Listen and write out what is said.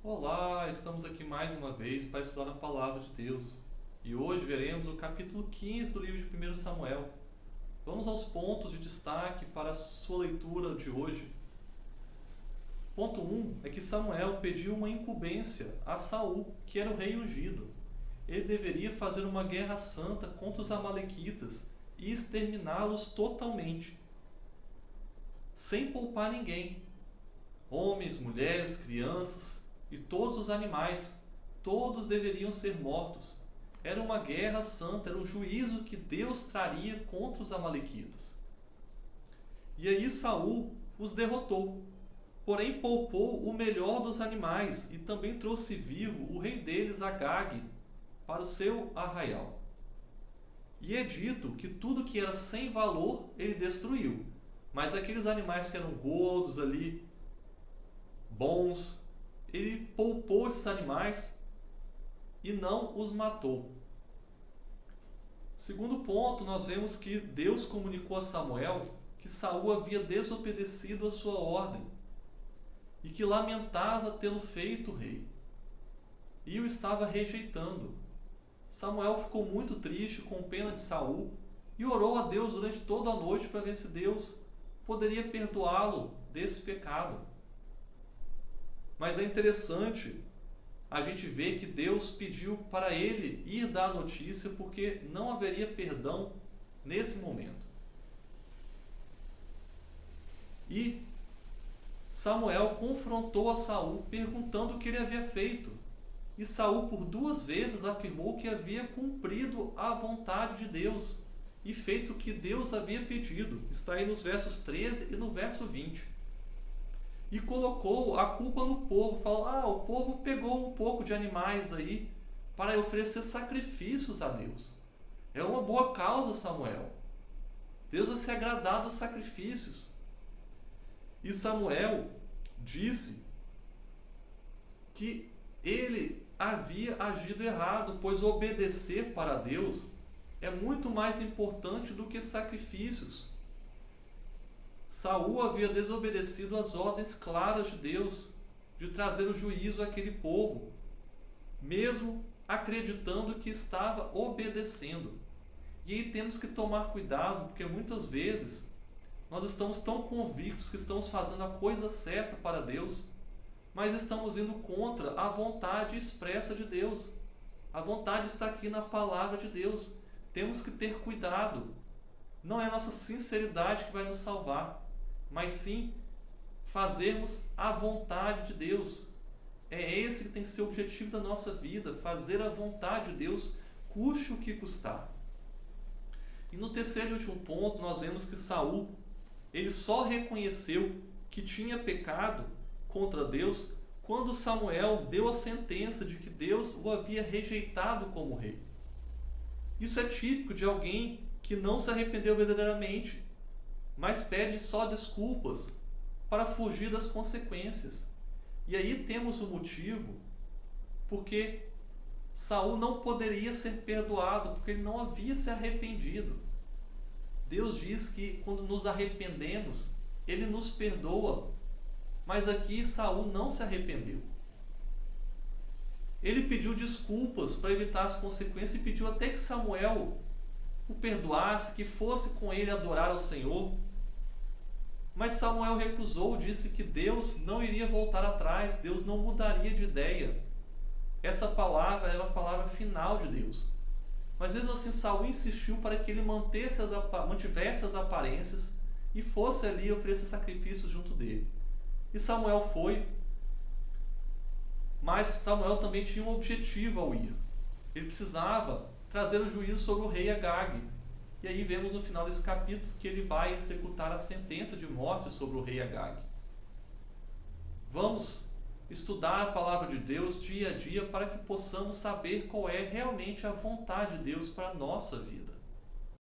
Olá, estamos aqui mais uma vez para estudar a Palavra de Deus. E hoje veremos o capítulo 15 do livro de 1 Samuel. Vamos aos pontos de destaque para a sua leitura de hoje. Ponto 1 é que Samuel pediu uma incumbência a Saul, que era o rei ungido. Ele deveria fazer uma guerra santa contra os amalequitas e exterminá-los totalmente, sem poupar ninguém. Homens, mulheres, crianças e todos os animais, todos deveriam ser mortos. Era uma guerra santa, era um juízo que Deus traria contra os amalequitas. E aí Saul os derrotou, porém poupou o melhor dos animais e também trouxe vivo o rei deles, Agag, para o seu arraial. E é dito que tudo que era sem valor ele destruiu, mas aqueles animais que eram gordos ali, bons, ele poupou esses animais e não os matou. Segundo ponto, nós vemos que Deus comunicou a Samuel que Saul havia desobedecido a sua ordem e que lamentava tê-lo feito rei e o estava rejeitando. Samuel ficou muito triste, com pena de Saul, e orou a Deus durante toda a noite para ver se Deus poderia perdoá-lo desse pecado. Mas é interessante a gente ver que Deus pediu para ele ir dar a notícia, porque não haveria perdão nesse momento. E Samuel confrontou a Saul, perguntando o que ele havia feito. E Saul por 2 vezes afirmou que havia cumprido a vontade de Deus e feito o que Deus havia pedido. Está aí nos versos 13 e no verso 20. E colocou a culpa no povo, falou: o povo pegou um pouco de animais aí para oferecer sacrifícios a Deus. É uma boa causa, Samuel. Deus vai se agradar dos sacrifícios. E Samuel disse que ele havia agido errado, pois obedecer para Deus é muito mais importante do que sacrifícios. Saul havia desobedecido às ordens claras de Deus de trazer o juízo àquele povo, mesmo acreditando que estava obedecendo. E aí temos que tomar cuidado, porque muitas vezes nós estamos tão convictos que estamos fazendo a coisa certa para Deus, mas estamos indo contra a vontade expressa de Deus. A vontade está aqui na palavra de Deus. Temos que ter cuidado. Não é a nossa sinceridade que vai nos salvar, mas sim fazermos a vontade de Deus. É esse que tem que ser o objetivo da nossa vida, fazer a vontade de Deus, custe o que custar. E no terceiro e último ponto, nós vemos que Saul, ele só reconheceu que tinha pecado contra Deus quando Samuel deu a sentença de que Deus o havia rejeitado como rei. Isso é típico de alguém que não se arrependeu verdadeiramente, mas pede só desculpas para fugir das consequências. E aí temos o motivo porque Saul não poderia ser perdoado, porque ele não havia se arrependido. Deus diz que quando nos arrependemos, ele nos perdoa. Mas aqui Saul não se arrependeu. Ele pediu desculpas para evitar as consequências e pediu até que Samuel o perdoasse, que fosse com ele adorar ao Senhor. Mas Samuel recusou, disse que Deus não iria voltar atrás, Deus não mudaria de ideia. Essa palavra era a palavra final de Deus. Mas mesmo assim Saul insistiu para que ele mantivesse as aparências e fosse ali oferecer sacrifícios junto dele. E Samuel foi, mas Samuel também tinha um objetivo ao ir. Ele precisava trazer o juízo sobre o rei Agag. E aí vemos no final desse capítulo que ele vai executar a sentença de morte sobre o rei Agag. Vamos estudar a palavra de Deus dia a dia para que possamos saber qual é realmente a vontade de Deus para a nossa vida.